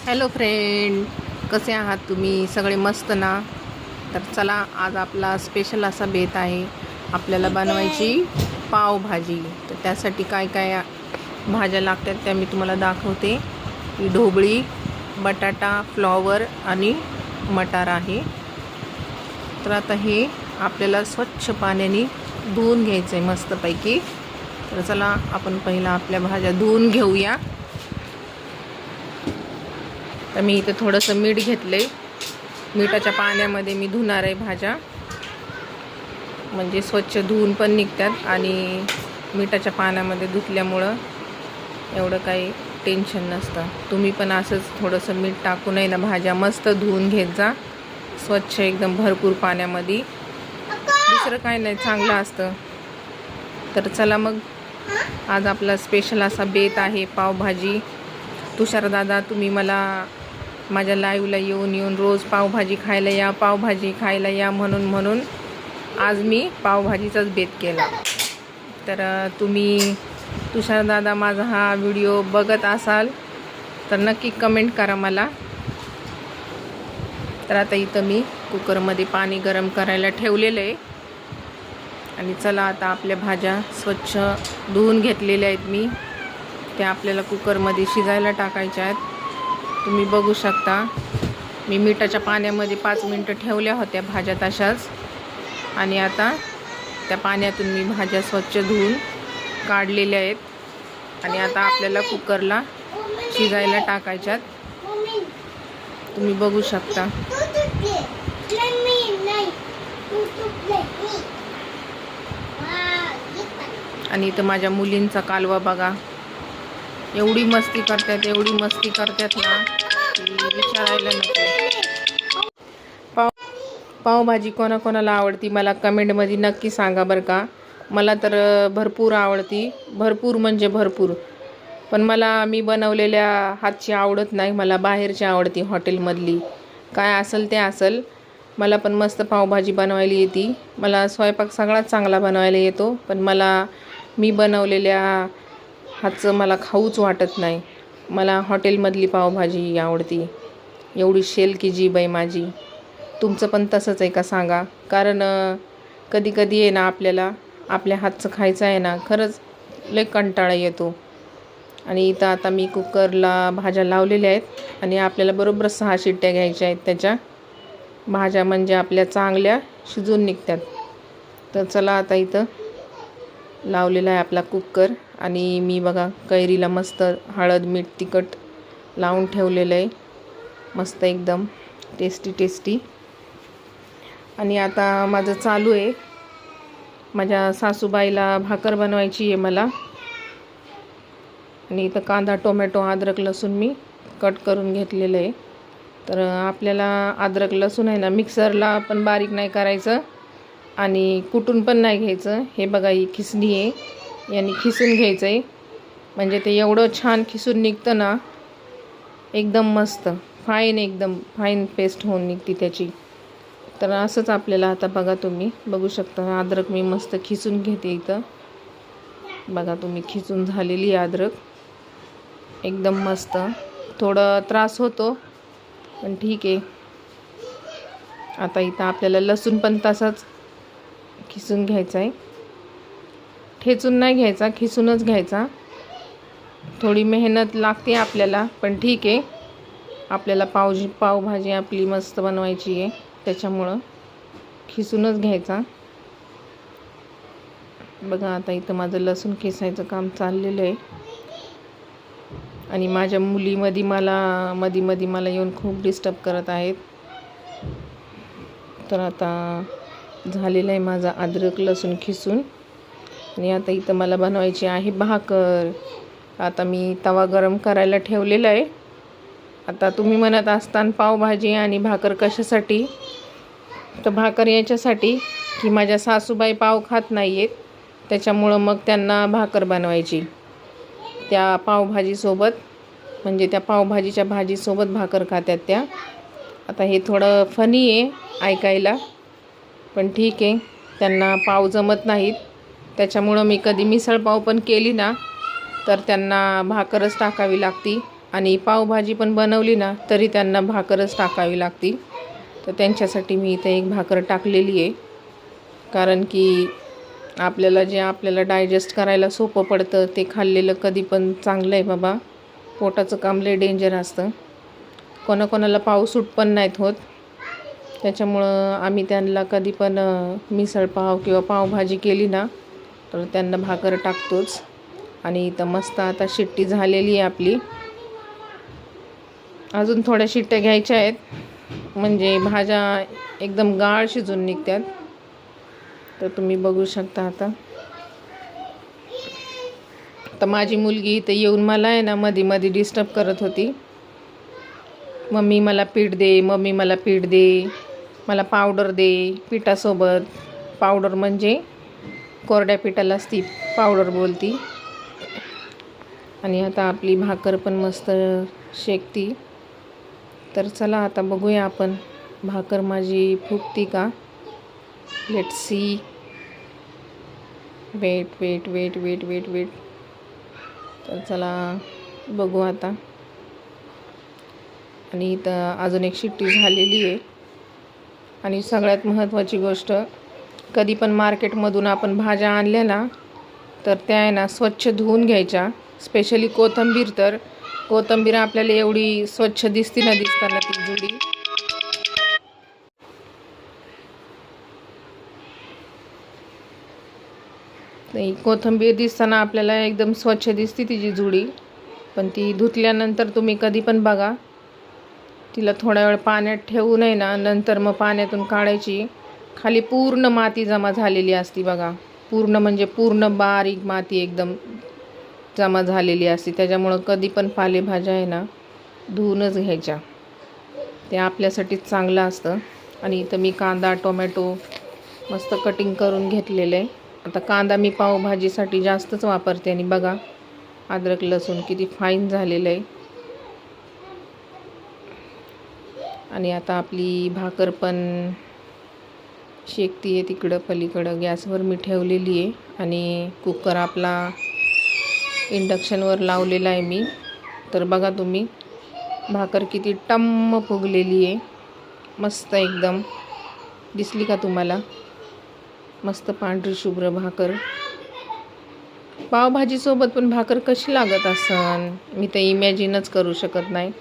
Hello friend, कसे आहात तुम्ही? सगळे मस्त ना? तर चला, आज आपला स्पेशल असा बेत आहे. आपल्याला बनवायची पावभाजी. तर त्यासाठी काय काय भाज्या लागतात त्या मी तुम्हाला दाखवते. ही ढोबळी, बटाटा, फ्लॉवर आणि मटार आहे. तर आता हे आपल्याला स्वच्छ पाण्याने धुवून घ्यायचं आहे मस्तपैकी. तर चला, आपण पहिला आपल्या भाज्या धुवून घेऊया. तर मी इथे थोडंसं मीठ घेतले. मिठाच्या पाण्यामध्ये मी धुणार आहे भाज्या, म्हणजे स्वच्छ धुवून पण निघतात आणि मिठाच्या पाण्यामध्ये धुतल्यामुळं एवढं काही टेन्शन नसतं. तुम्ही पण असंच थोडंसं मीठ टाकून आहे ना भाज्या मस्त धुवून घेत जा, स्वच्छ एकदम भरपूर पाण्यामध्ये. दुसरं काय नाही, चांगलं असतं. तर चला मग, आज आपला स्पेशल असा बेत आहे पावभाजी. तुषार दादा, तुम्ही मला माझ्या लाईव्हला येऊन रोज पावभाजी खायला या म्हणून आज मी पावभाजीचाच बेत केला. तर तुम्ही तुषार दादा माझा हा व्हिडिओ बघत असाल तर नक्की कमेंट करा मला. तर आता इथं मी कुकरमध्ये पाणी गरम करायला ठेवलेलं आहे. आणि चला, आता आपल्या भाज्या स्वच्छ धुवून घेतलेल्या आहेत मी. त्या आपल्याला कुकरमध्ये शिजायला टाकायच्या आहेत. तुम्ही बघू शकता, मी मिठाच्या पाण्यामध्ये 5 मिनटं ठेवल्या होत्या भाज्या तशाच. आणि आता त्या पाण्यातून मी भाज्या स्वच्छ धुवून काढलेल्या आहेत. आणि आता आपल्याला कुकरला शिजायला टाकायच्यात. तुम्ही बघू शकता. आणि इथं माझ्या मुलींचा कालवा बघा, एवढी मस्ती करतात ना की विचारायला नको. पावभाजी कोणाकोणाला आवडती मला कमेंटमध्ये नक्की सांगा बरं का. मला तर भरपूर आवडती, भरपूर म्हणजे भरपूर. पण मी बनवलेल्या हातची आवडत नाही, मला बाहेरची आवडती, हॉटेलमधली. काय असेल ते असेल, मला पण मस्त पावभाजी बनवायला येते. मला स्वयंपाक सगळाच चांगला बनवायला येतो, पण मी बनवलेल्या हातचं मला खाऊच वाटत नाही. मला हॉटेलमधली पावभाजी आवडती. एवढी शेलकी जीभ आहे माझी. तुमचं पण तसंच आहे का सांगा. कारण कधी कधी आहे ना, आपल्याला आपल्या हातचं खायचं आहे ना, खरंच लय कंटाळा येतो. आणि इथं आता मी कुकरला भाज्या लावलेल्या आहेत आणि आपल्याला बरोबर 6 शिट्ट्या घ्यायच्या आहेत. त्याच्या भाज्या म्हणजे आपल्या चांगल्या शिजून निघतात. तर चला, आता इथं लावलेला आहे आपला कुकर. आणि मी बघा कैरीला मस्त हळद, मीठ, तिखट लावून ठेवलेलं आहे, मस्त एकदम टेस्टी. आणि आता माझं चालू आहे, माझ्या सासूबाईला भाकर बनवायची आहे मला. आणि इथं कांदा, टोमॅटो, अद्रक, लसूण मी कट करून घेतलेलं आहे. तर आपल्याला अद्रक लसूण आहे ना, मिक्सरला पण बारीक नाही करायचं आणि कुटून पण नाही घ्यायचं. हे बघा, ही खिसणी आहे, याने खिसून घ्यायचं आहे. म्हणजे ते एवढं छान खिसून निघतं ना, एकदम मस्त एकदम फाईन पेस्ट होऊन निघते त्याची. तर असंच आपल्याला आता बघा, तुम्ही बघू शकता, अद्रक मी मस्त खिसून घेते. इथं बघा तुम्ही, खिसून झालेली अद्रक एकदम मस्त. थोडं त्रास होतो पण ठीक आहे. आता इथं आपल्याला लसूण पण तसाच खिसून घ्यायचा आहे. ठेचून नाही घ्यायचा, खिसूनच घ्यायचा. थोडी मेहनत लागते आपल्याला, पण ठीक आहे. आपल्याला पावभाजी आपली मस्त बनवायची आहे, त्याच्यामुळं खिसूनच घ्यायचा. बघा, आता इथं माझं लसूण खिसायचं काम चाललेलं आहे. आणि माझ्या मुली मध्ये मला येऊन खूप डिस्टर्ब करत आहेत. तर आता झालेलं आहे माझा अद्रक लसूण खिसून. आणि आता इथं मला बनवायची आहे भाकर. आता मी तवा गरम करायला ठेवलेला आहे. आता तुम्ही म्हणत असताना पावभाजी आणि भाकर कशासाठी, तर भाकर याच्यासाठी की माझ्या सासूबाई पाव खात नाही आहेत, त्याच्यामुळं मग त्यांना भाकर बनवायची. त्या पावभाजीसोबत, म्हणजे त्या पावभाजीच्या भाजीसोबत भाकर खात्यात त्या. आता हे थोडं फनी आहे ऐकायला, पण ठीक आहे. त्यांना पाव जमत नाहीत, त्याच्यामुळं मी कधी मिसळ पाव पण केली ना, तर त्यांना भाकरच टाकावी लागती आणि पावभाजी पण बनवली ना तरी त्यांना भाकरच टाकावी लागती. तर त्यांच्यासाठी मी इथे एक भाकर टाकलेली आहे, कारण की आपल्याला डायजेस्ट करायला सोपं पडतं. ते खाल्लेलं कधी पण चांगलं आहे बाबा. पोटाचं काम लय डेंजर असतं. कोणाकोणाला पाव सूट पण नाहीत होत. त्याच्यामुळं आम्ही त्यांना कधी पण मिसळपाव किंवा पावभाजी केली ना तर त्यांना भाकर टाकतोच. आणि इथं मस्त आता शिट्टी झालेली आहे आपली. अजून थोड्या शिट्ट्या घ्यायच्या आहेत, म्हणजे भाज्या एकदम गाळ शिजून निघतात. तर तुम्ही बघू शकता आता. तर माझी मुलगी इथं येऊन मला आहे ना मध्ये डिस्टर्ब करत होती. मम्मी मला पीठ दे, मम्मी मला पीठ दे, मला पावडर दे पिठासोबत. पावडर म्हणजे कोरड्या पिठालाच ती पावडर बोलती. आणि आता आपली भाकर पण मस्त शेकती. तर चला आता बघूया आपण भाकर माझी फुगती का. Let see. वेट. तर चला बघू आता. आणि इथं अजून एक शिट्टी झालेली आहे. आणि सगळ्यात महत्त्वाची गोष्ट, कधी पण मार्केटमधून आपण भाज्या आणल्या ना तर त्या आहे ना स्वच्छ धुवून घ्यायच्या. स्पेशली कोथिंबीर आपल्याला एवढी स्वच्छ दिसताना ती जुडी. नाही, कोथिंबीर दिसताना आपल्याला एकदम स्वच्छ दिसते तिची जुडी, पण ती धुतल्यानंतर तुम्ही कधी पण बघा, तिला थोडा वेळ पाण्यात ठेवू नये ना, नंतर मग पाण्यातून काढायची. खाली पूर्ण माती जमा झालेली असती बघा. पूर्ण म्हणजे पूर्ण बारीक माती एकदम जमा झालेली असते. त्याच्यामुळं कधी पण पालेभाज्या आहे ना धुवूनच घ्यायच्या. ते आपल्यासाठीच चांगलं असतं. आणि इथं मी कांदा टोमॅटो मस्त कटिंग करून घेतलेलं आहे. आता कांदा मी पावभाजीसाठी जास्तच वापरते. आणि बघा अद्रक लसूण किती फाईन झालेलं आहे. आणि आता आपली भाकर पण शेकती आहे तिकडं पलीकडं. गॅसवर मी ठेवलेली आहे आणि कुकर आपला इंडक्शनवर लावलेला आहे मी. तर बघा तुम्ही भाकर किती टम्म फुगलेली आहे. मस्त एकदम दिसली का तुम्हाला. मस्त पांढरी शुभ्र भाकर. पावभाजीसोबत पण भाकर कशी लागत असन मी तर इमॅजिनच करू शकत नाही.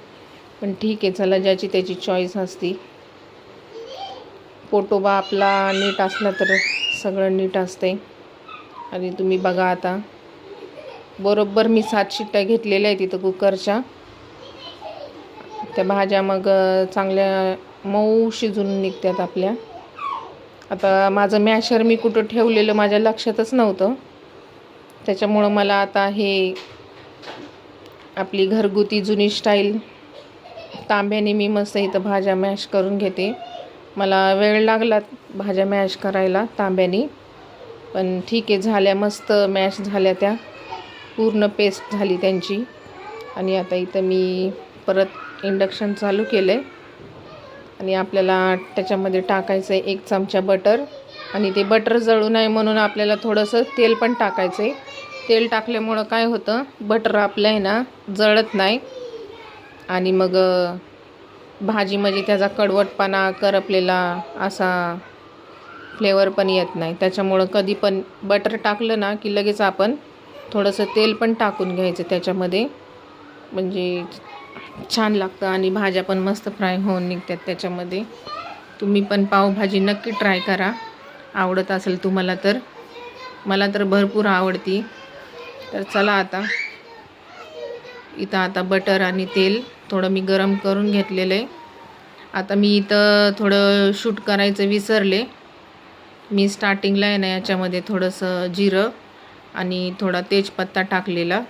पण ठीक आहे, चला, ज्याची त्याची चॉईस असती. पोटोबा आपला नीट असला तर सगळं नीट असते. आणि तुम्ही बघा आता बरोबर मी 7 शिट्ट्या घेतलेल्या आहेत तिथं कुकरच्या. त्या भाज्या मग चांगल्या मऊ शिजून निघतात आपल्या. आता माझं मॅशर मी कुठं ठेवलेलं माझ्या लक्षातच नव्हतं. त्याच्यामुळं मला आता हे आपली घरगुती जुनी स्टाईल तांब्याने मी मस्त इथं भाज्या मॅश करून घेते. मला वेळ लागला भाज्या मॅश करायला तांब्याने, पण ठीक आहे, झाल्या मस्त मॅश झाल्या. त्या पूर्ण पेस्ट झाली त्यांची. आणि आता इथं मी परत इंडक्शन चालू केलं आहे. आणि आपल्याला त्याच्यामध्ये टाकायचं आहे 1 चमचा बटर. आणि ते बटर जळू नये म्हणून आपल्याला थोडंसं तेल पण टाकायचं आहे. तेल टाकल्यामुळं काय होतं, बटर आपलं आहे ना जळत नाही. आणि मग भाजी म्हणजे त्याचा कडवटपणा करपलेला असा फ्लेवर पण येत नाही. त्याच्यामुळं कधी पण बटर टाकलं ना की लगेच आपण थोडंसं तेल पण टाकून घ्यायचं त्याच्यामध्ये, म्हणजे छान लागतं. आणि भाज्या पण मस्त फ्राय होऊन निघतात त्याच्यामध्ये. तुम्ही पण पावभाजी नक्की ट्राय करा, आवडत असेल तुम्हाला तर. मला तर भरपूर आवडती. तर चला आता इथं आता बटर आणि तेल थोडं मी गरम करून घेतलेलं आहे. आता मी इथं थोडं शूट करायचं विसरले. मी स्टार्टिंगला आहे ना याच्यामध्ये थोडंसं जिरं आणि थोडा तेजपत्ता टाकलेला.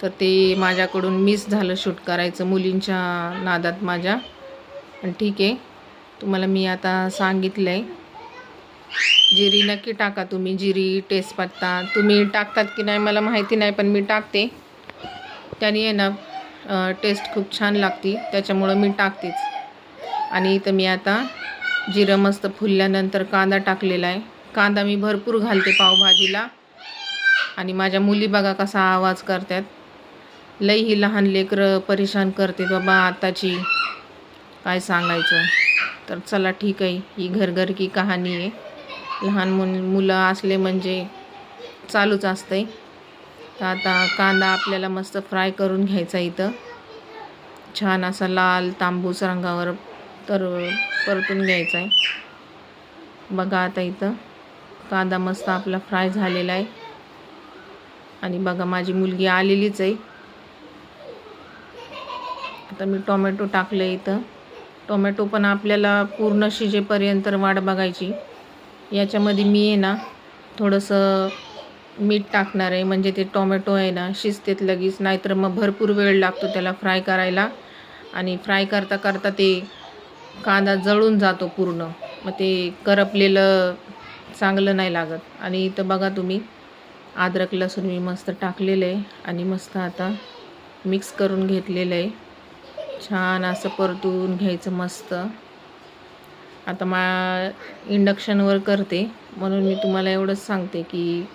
तर ते माझ्याकडून मिस झालं शूट करायचं मुलींच्या नादात माझ्या. पण ठीक आहे, तुम्हाला मी आता सांगितलं आहे. जिरी नक्की टाका तुम्ही. जिरी तेजपत्ता तुम्ही टाकतात की नाही मला माहिती नाही, पण मी टाकते. त्याने आहे ना टेस्ट खूप छान लागते, त्याच्यामुळं मी टाकतेच. आणि इथं मी आता जिरं मस्त फुलल्यानंतर कांदा टाकलेला आहे. कांदा मी भरपूर घालते पावभाजीला. आणि माझ्या मुली बघा कसा आवाज करतात. लई ही लहान लेकरं परेशान करते बाबा आताची, काय सांगायचं. तर चला ठीक आहे, ही घर की कहाणी आहे. लहान मुलं असले म्हणजे चालूच असते. तर आता कांदा आपल्याला मस्त फ्राय करून घ्यायचा इथं, छान असा लाल तांबूस रंगावर तर परतून घ्यायचा आहे. बघा आता इथं कांदा मस्त आपला फ्राय झालेला आहे. आणि बघा माझी मुलगी आलेलीच आहे. आता मी टोमॅटो टाकले इथं. टोमॅटो पण आपल्याला पूर्ण शिजेपर्यंत वाट बघायची. याच्यामध्ये मी आहे ना थोडंसं मीठ टाकणार आहे, म्हणजे ते टोमॅटो आहे ना शिजतेत लगेच, नाहीतर मग भरपूर वेळ लागतो त्याला फ्राय करायला. आणि फ्राय करता करता ते कांदा जळून जातो पूर्ण, मग ते करपलेलं चांगलं नाही लागत. आणि इथं बघा तुम्ही अद्रक लसूण मी मस्त टाकलेलं आहे आणि मस्त आता मिक्स करून घेतलेलं आहे. छान असं परतून घ्यायचं मस्त. आता इंडक्शनवर करते म्हणून मी तुम्हाला एवढंच सांगते की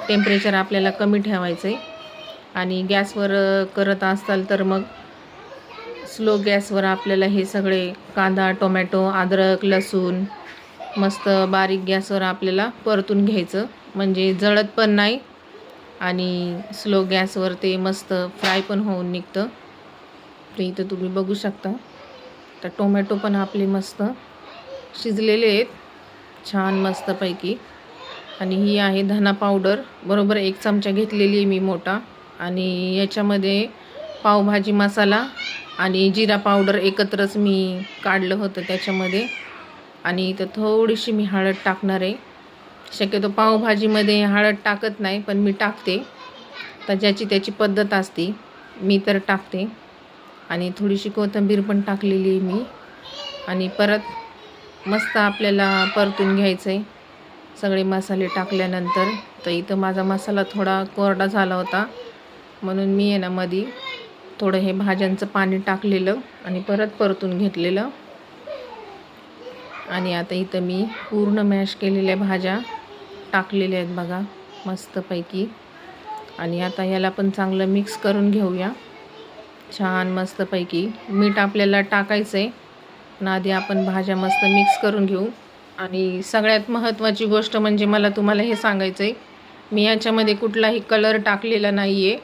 टेम्परेचर आपल्याला कमी ठेवायचं आहे. आणि गॅसवर करत असाल तर मग स्लो गॅसवर आपल्याला हे सगळे कांदा टोमॅटो अद्रक लसूण मस्त बारीक गॅसवर आपल्याला परतून घ्यायचं, म्हणजे जळत पण नाही आणि स्लो गॅसवर ते मस्त फ्राय पण होऊन निघतं. तर इथं तुम्ही बघू शकता. तर टोमॅटो पण आपले मस्त शिजलेले आहेत छान मस्तपैकी. आणि ही आहे धना पावडर, बरोबर 1 चमचा घेतलेली आहे मी मोठा. आणि याच्यामध्ये पावभाजी मसाला आणि जिरा पावडर एकत्रच मी काढलं होतं त्याच्यामध्ये. आणि इथं थोडीशी मी हळद टाकणार आहे. शक्यतो पावभाजीमध्ये हळद टाकत नाही, पण मी टाकते. तर ज्याची त्याची पद्धत असते, मी तर टाकते. आणि थोडीशी कोथिंबीर पण टाकलेली आहे मी. आणि परत मस्त आपल्याला परतून घ्यायचं आहे सगळे मसाले टाकल्यानंतर. तर इथं माझा मसाला थोडा कोरडा झाला होता म्हणून मी आहे ना मध्ये थोडं हे भाज्यांचं पाणी टाकलेलं आणि परत परतून घेतलेलं. आणि आता इथं मी पूर्ण मॅश केलेल्या भाज्या टाकलेल्या आहेत बघा मस्तपैकी. आणि आता याला पण चांगलं मिक्स करून घेऊया छान मस्तपैकी. मीठ आपल्याला टाकायचं आहे पण आधी आपण भाज्या मस्त मिक्स करून घेऊ. आणि सगळ्यात महत्त्वाची गोष्ट म्हणजे मला तुम्हाला हे सांगायचं आहे, मी याच्यामध्ये कुठलाही कलर टाकलेला नाही आहे,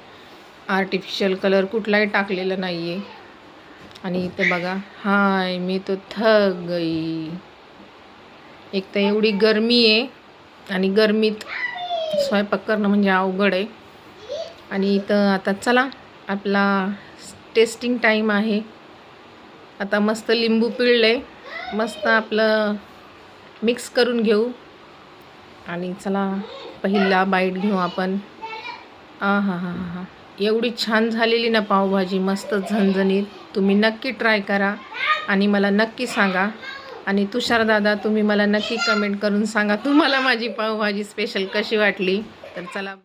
आर्टिफिशियल कलर कुठलाही टाकलेला नाही आहे. आणि इथं बघा हाय मी तो थक गई. एक तर एवढी गरमी आहे आणि गरमीत स्वयंपाक करणं म्हणजे अवघड आहे. आणि इथं आता चला आपला टेस्टिंग टाईम आहे. आता मस्त लिंबू पिळले, मस्त आपलं मिक्स करून घेऊ. आणि चला पहिला बाईट घेऊ आपण. हा हा हा हा, एवढी छान झालेली ना पावभाजी, मस्त झणझणीत. तुम्ही नक्की ट्राय करा आणि मला नक्की सांगा. आणि तुषार दादा तुम्ही मला नक्की कमेंट करून सांगा तुम्हाला माझी पावभाजी स्पेशल कशी वाटली. तर चला.